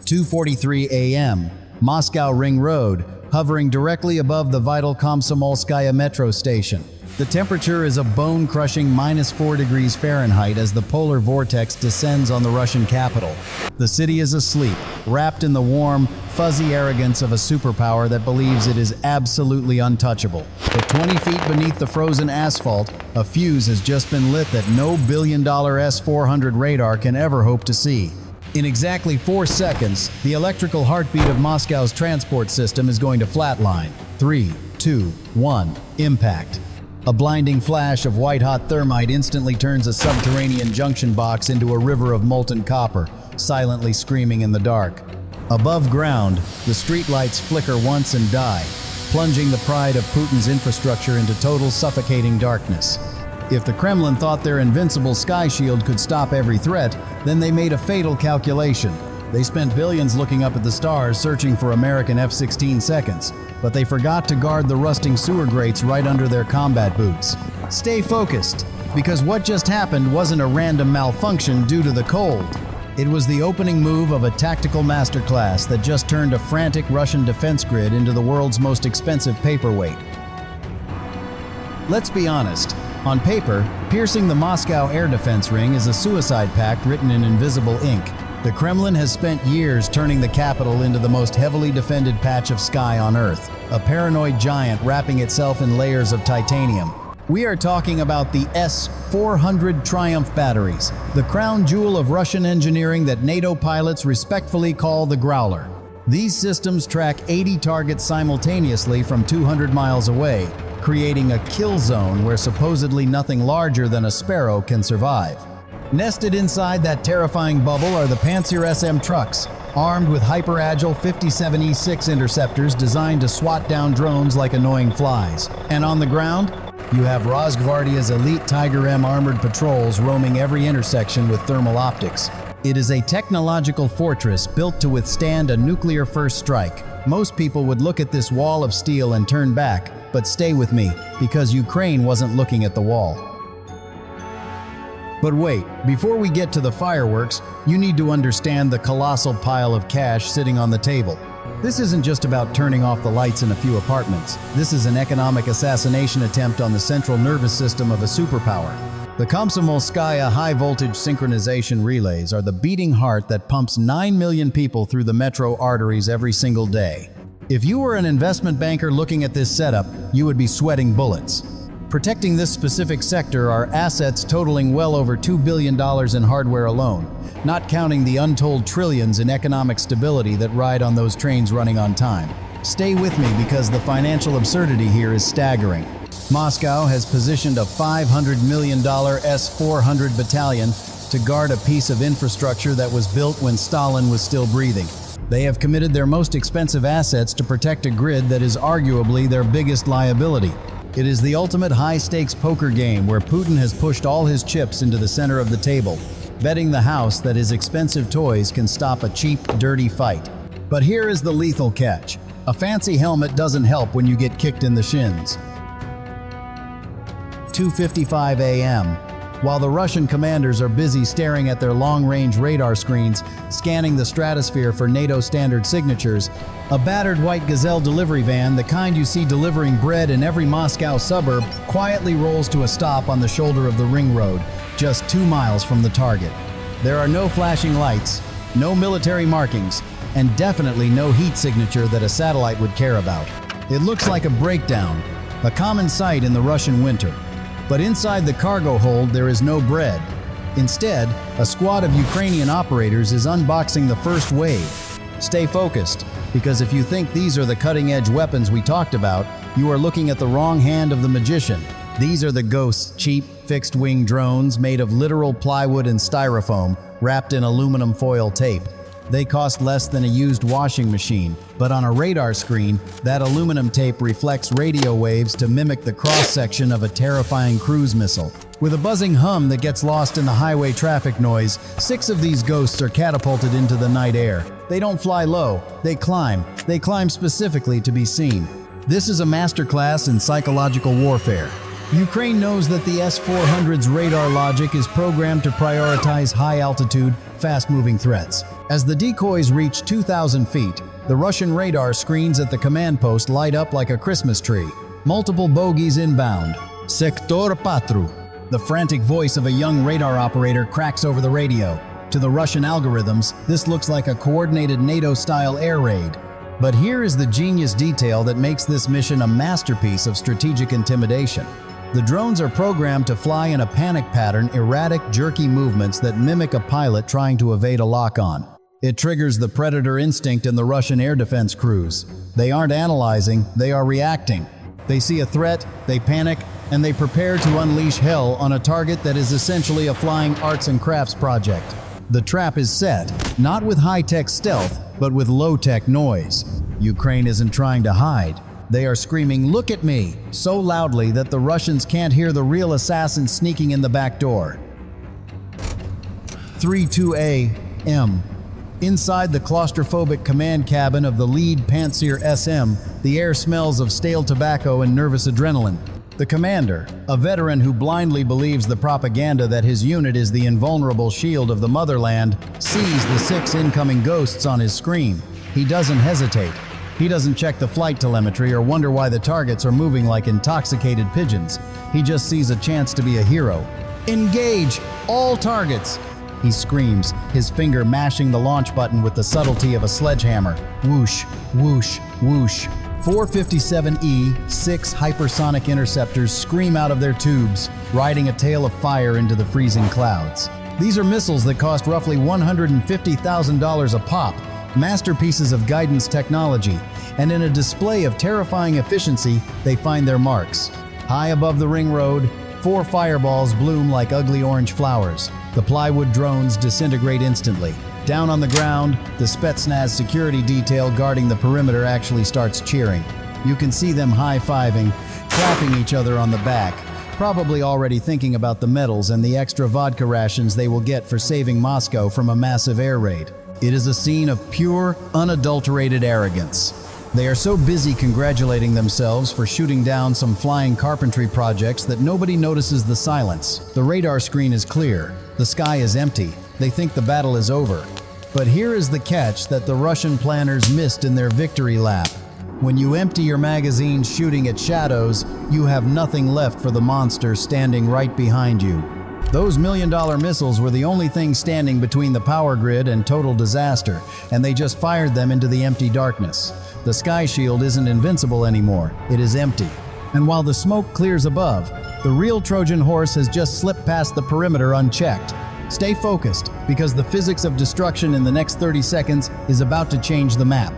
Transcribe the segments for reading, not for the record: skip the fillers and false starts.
2:43 a.m., Moscow Ring Road, hovering directly above the vital Komsomolskaya metro station. The temperature is a bone-crushing -4 degrees Fahrenheit as the polar vortex descends on the Russian capital. The city is asleep, wrapped in the warm, fuzzy arrogance of a superpower that believes it is absolutely untouchable. But 20 feet beneath the frozen asphalt, a fuse has just been lit that no billion-dollar S-400 radar can ever hope to see. In exactly 4 seconds, the electrical heartbeat of Moscow's transport system is going to flatline. 3, 2, 1, impact. A blinding flash of white-hot thermite instantly turns a subterranean junction box into a river of molten copper, silently screaming in the dark. Above ground, the streetlights flicker once and die, plunging the pride of Putin's infrastructure into total suffocating darkness. If the Kremlin thought their invincible sky shield could stop every threat, then they made a fatal calculation. They spent billions looking up at the stars searching for American F-16 seconds, but they forgot to guard the rusting sewer grates right under their combat boots. Stay focused, because what just happened wasn't a random malfunction due to the cold. It was the opening move of a tactical masterclass that just turned a frantic Russian defense grid into the world's most expensive paperweight. Let's be honest. On paper, piercing the Moscow air defense ring is a suicide pact written in invisible ink. The Kremlin has spent years turning the capital into the most heavily defended patch of sky on Earth, a paranoid giant wrapping itself in layers of titanium. We are talking about the S-400 Triumph batteries, the crown jewel of Russian engineering that NATO pilots respectfully call the Growler. These systems track 80 targets simultaneously from 200 miles away, creating a kill zone where supposedly nothing larger than a sparrow can survive. Nested inside that terrifying bubble are the Panzer SM trucks, armed with hyper-agile 57E6 interceptors designed to swat down drones like annoying flies. And on the ground, you have Rosgvardia's elite Tiger M armored patrols roaming every intersection with thermal optics. It is a technological fortress built to withstand a nuclear-first strike. Most people would look at this wall of steel and turn back, but stay with me, because Ukraine wasn't looking at the wall. But wait, before we get to the fireworks, you need to understand the colossal pile of cash sitting on the table. This isn't just about turning off the lights in a few apartments. This is an economic assassination attempt on the central nervous system of a superpower. The Komsomolskaya high-voltage synchronization relays are the beating heart that pumps 9 million people through the metro arteries every single day. If you were an investment banker looking at this setup, you would be sweating bullets. Protecting this specific sector are assets totaling well over $2 billion in hardware alone, not counting the untold trillions in economic stability that ride on those trains running on time. Stay with me because the financial absurdity here is staggering. Moscow has positioned a $500 million S-400 battalion to guard a piece of infrastructure that was built when Stalin was still breathing. They have committed their most expensive assets to protect a grid that is arguably their biggest liability. It is the ultimate high-stakes poker game where Putin has pushed all his chips into the center of the table, betting the house that his expensive toys can stop a cheap, dirty fight. But here is the lethal catch. A fancy helmet doesn't help when you get kicked in the shins. 2:55 a.m. While the Russian commanders are busy staring at their long-range radar screens, scanning the stratosphere for NATO standard signatures, a battered white Gazelle delivery van, the kind you see delivering bread in every Moscow suburb, quietly rolls to a stop on the shoulder of the ring road, just 2 miles from the target. There are no flashing lights, no military markings, and definitely no heat signature that a satellite would care about. It looks like a breakdown, a common sight in the Russian winter. But inside the cargo hold, there is no bread. Instead, a squad of Ukrainian operators is unboxing the first wave. Stay focused, because if you think these are the cutting-edge weapons we talked about, you are looking at the wrong hand of the magician. These are the Ghost's cheap, fixed-wing drones made of literal plywood and styrofoam, wrapped in aluminum foil tape. They cost less than a used washing machine, but on a radar screen, that aluminum tape reflects radio waves to mimic the cross-section of a terrifying cruise missile. With a buzzing hum that gets lost in the highway traffic noise, 6 of these ghosts are catapulted into the night air. They don't fly low, they climb. They climb specifically to be seen. This is a masterclass in psychological warfare. Ukraine knows that the S-400's radar logic is programmed to prioritize high-altitude, fast-moving threats. As the decoys reach 2,000 feet, the Russian radar screens at the command post light up like a Christmas tree. Multiple bogies inbound. Sektor Patru. The frantic voice of a young radar operator cracks over the radio. To the Russian algorithms, this looks like a coordinated NATO-style air raid. But here is the genius detail that makes this mission a masterpiece of strategic intimidation. The drones are programmed to fly in a panic pattern, erratic, jerky movements that mimic a pilot trying to evade a lock-on. It triggers the predator instinct in the Russian air defense crews. They aren't analyzing, they are reacting. They see a threat, they panic, and they prepare to unleash hell on a target that is essentially a flying arts and crafts project. The trap is set, not with high-tech stealth, but with low-tech noise. Ukraine isn't trying to hide. They are screaming, "Look at me!" so loudly that the Russians can't hear the real assassin sneaking in the back door. 3:02 a.m. Inside the claustrophobic command cabin of the lead Pantsir SM, the air smells of stale tobacco and nervous adrenaline. The commander, a veteran who blindly believes the propaganda that his unit is the invulnerable shield of the motherland, sees the 6 incoming ghosts on his screen. He doesn't hesitate. He doesn't check the flight telemetry or wonder why the targets are moving like intoxicated pigeons. He just sees a chance to be a hero. "Engage! All targets!" He screams, his finger mashing the launch button with the subtlety of a sledgehammer. Whoosh, whoosh, whoosh. 457E, 6 hypersonic interceptors scream out of their tubes, riding a tail of fire into the freezing clouds. These are missiles that cost roughly $150,000 a pop, masterpieces of guidance technology, and in a display of terrifying efficiency, they find their marks. High above the ring road, 4 fireballs bloom like ugly orange flowers. The plywood drones disintegrate instantly. Down on the ground, the Spetsnaz security detail guarding the perimeter actually starts cheering. You can see them high-fiving, clapping each other on the back, probably already thinking about the medals and the extra vodka rations they will get for saving Moscow from a massive air raid. It is a scene of pure, unadulterated arrogance. They are so busy congratulating themselves for shooting down some flying carpentry projects that nobody notices the silence. The radar screen is clear. The sky is empty. They think the battle is over. But here is the catch that the Russian planners missed in their victory lap. When you empty your magazine shooting at shadows, you have nothing left for the monster standing right behind you. Those million-dollar missiles were the only thing standing between the power grid and total disaster, and they just fired them into the empty darkness. The sky shield isn't invincible anymore, it is empty. And while the smoke clears above, the real Trojan horse has just slipped past the perimeter unchecked. Stay focused, because the physics of destruction in the next 30 seconds is about to change the map.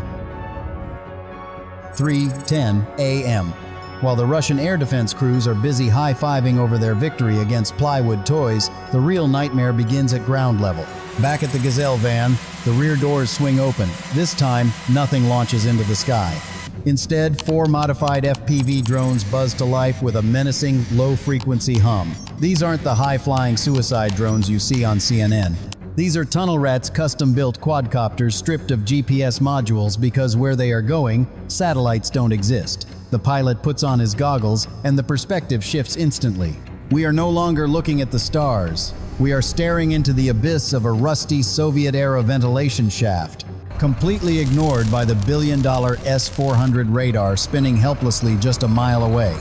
3:10 a.m. While the Russian air defense crews are busy high-fiving over their victory against plywood toys, the real nightmare begins at ground level. Back at the Gazelle van, the rear doors swing open. This time, nothing launches into the sky. Instead, 4 modified FPV drones buzz to life with a menacing, low-frequency hum. These aren't the high-flying suicide drones you see on CNN. These are Tunnel Rat's custom-built quadcopters stripped of GPS modules because where they are going, satellites don't exist. The pilot puts on his goggles, and the perspective shifts instantly. We are no longer looking at the stars. We are staring into the abyss of a rusty Soviet-era ventilation shaft, completely ignored by the billion-dollar S-400 radar spinning helplessly just a mile away.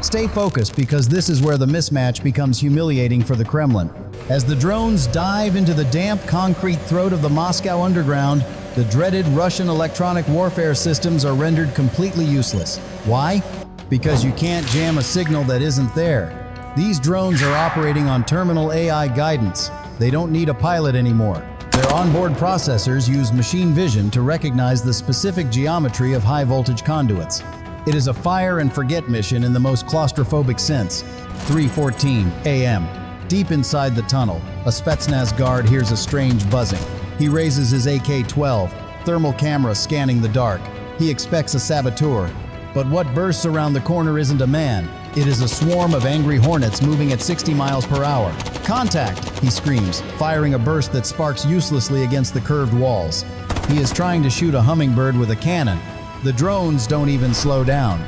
Stay focused, because this is where the mismatch becomes humiliating for the Kremlin. As the drones dive into the damp concrete throat of the Moscow underground, the dreaded Russian electronic warfare systems are rendered completely useless. Why? Because you can't jam a signal that isn't there. These drones are operating on terminal AI guidance. They don't need a pilot anymore. Their onboard processors use machine vision to recognize the specific geometry of high-voltage conduits. It is a fire-and-forget mission in the most claustrophobic sense. 3:14 a.m. Deep inside the tunnel, a Spetsnaz guard hears a strange buzzing. He raises his AK-12, thermal camera scanning the dark. He expects a saboteur. But what bursts around the corner isn't a man. It is a swarm of angry hornets moving at 60 miles per hour. "Contact!" he screams, firing a burst that sparks uselessly against the curved walls. He is trying to shoot a hummingbird with a cannon. The drones don't even slow down.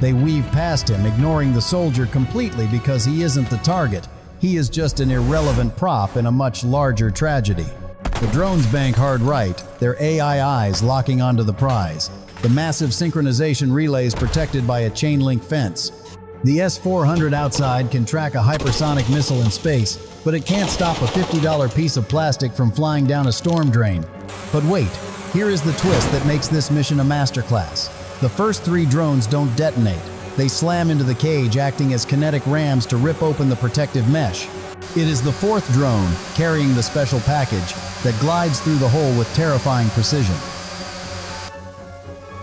They weave past him, ignoring the soldier completely because he isn't the target. He is just an irrelevant prop in a much larger tragedy. The drones bank hard right, their AI eyes locking onto the prize. The massive synchronization relay is protected by a chain-link fence. The S-400 outside can track a hypersonic missile in space, but it can't stop a $50 piece of plastic from flying down a storm drain. But wait, here is the twist that makes this mission a masterclass. The first 3 drones don't detonate. They slam into the cage, acting as kinetic rams to rip open the protective mesh. It is the 4th drone, carrying the special package, that glides through the hole with terrifying precision.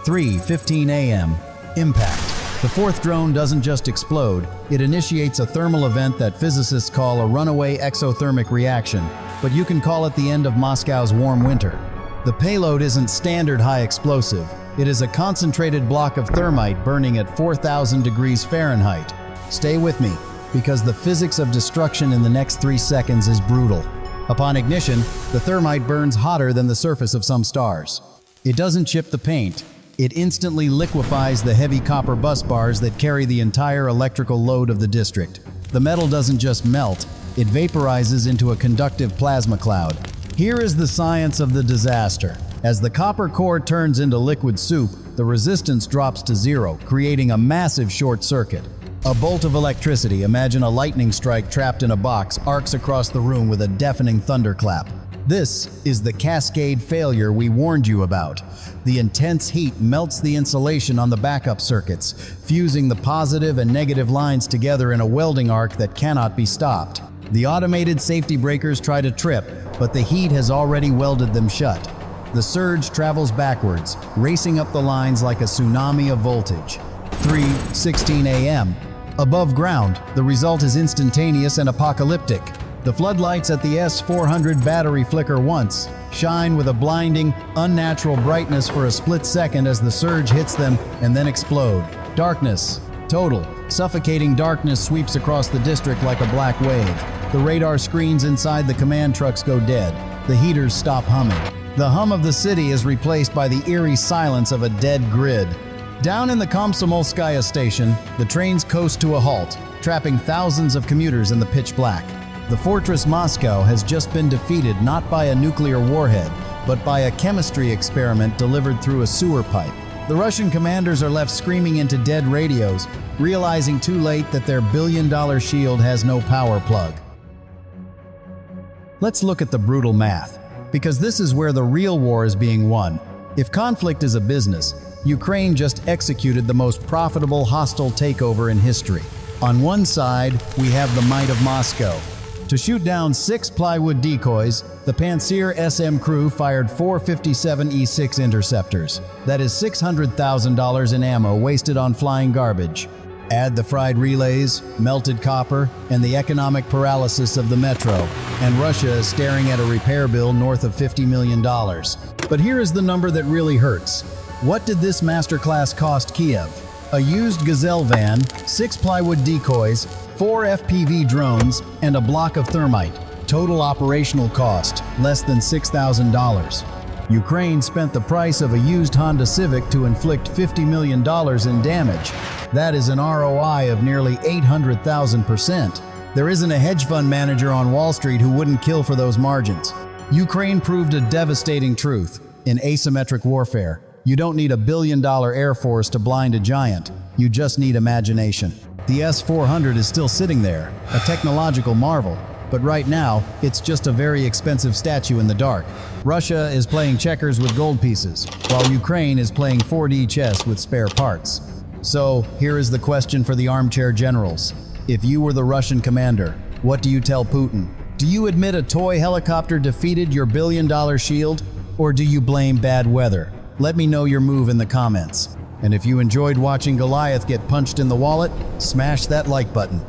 3:15 a.m. Impact. The 4th drone doesn't just explode, it initiates a thermal event that physicists call a runaway exothermic reaction, but you can call it the end of Moscow's warm winter. The payload isn't standard high explosive, it is a concentrated block of thermite burning at 4,000 degrees Fahrenheit. Stay with me, because the physics of destruction in the next 3 seconds is brutal. Upon ignition, the thermite burns hotter than the surface of some stars. It doesn't chip the paint. It instantly liquefies the heavy copper bus bars that carry the entire electrical load of the district. The metal doesn't just melt, it vaporizes into a conductive plasma cloud. Here is the science of the disaster. As the copper core turns into liquid soup, the resistance drops to 0, creating a massive short circuit. A bolt of electricity, imagine a lightning strike trapped in a box, arcs across the room with a deafening thunderclap. This is the cascade failure we warned you about. The intense heat melts the insulation on the backup circuits, fusing the positive and negative lines together in a welding arc that cannot be stopped. The automated safety breakers try to trip, but the heat has already welded them shut. The surge travels backwards, racing up the lines like a tsunami of voltage. 3:16 a.m. Above ground, the result is instantaneous and apocalyptic. The floodlights at the S-400 battery flicker once, shine with a blinding, unnatural brightness for a split second as the surge hits them, and then explode. Darkness. Total, suffocating darkness sweeps across the district like a black wave. The radar screens inside the command trucks go dead. The heaters stop humming. The hum of the city is replaced by the eerie silence of a dead grid. Down in the Komsomolskaya station, the trains coast to a halt, trapping thousands of commuters in the pitch black. The fortress Moscow has just been defeated not by a nuclear warhead, but by a chemistry experiment delivered through a sewer pipe. The Russian commanders are left screaming into dead radios, realizing too late that their billion-dollar shield has no power plug. Let's look at the brutal math, because this is where the real war is being won. If conflict is a business, Ukraine just executed the most profitable hostile takeover in history. On one side, we have the might of Moscow. To shoot down 6 plywood decoys, the Pantsir SM crew fired 4 57E6 interceptors. That is $600,000 in ammo wasted on flying garbage. Add the fried relays, melted copper, and the economic paralysis of the metro, and Russia is staring at a repair bill north of $50 million. But here is the number that really hurts. What did this masterclass cost Kyiv? A used Gazelle van, 6 plywood decoys, 4 FPV drones, and a block of thermite. Total operational cost, less than $6,000. Ukraine spent the price of a used Honda Civic to inflict $50 million in damage. That is an ROI of nearly 800,000%. There isn't a hedge fund manager on Wall Street who wouldn't kill for those margins. Ukraine proved a devastating truth. In asymmetric warfare, you don't need a billion-dollar air force to blind a giant. You just need imagination. The S-400 is still sitting there, a technological marvel, but right now, it's just a very expensive statue in the dark. Russia is playing checkers with gold pieces, while Ukraine is playing 4D chess with spare parts. So, here is the question for the armchair generals. If you were the Russian commander, what do you tell Putin? Do you admit a toy helicopter defeated your billion-dollar shield? Or do you blame bad weather? Let me know your move in the comments. And if you enjoyed watching Goliath get punched in the wallet, smash that like button.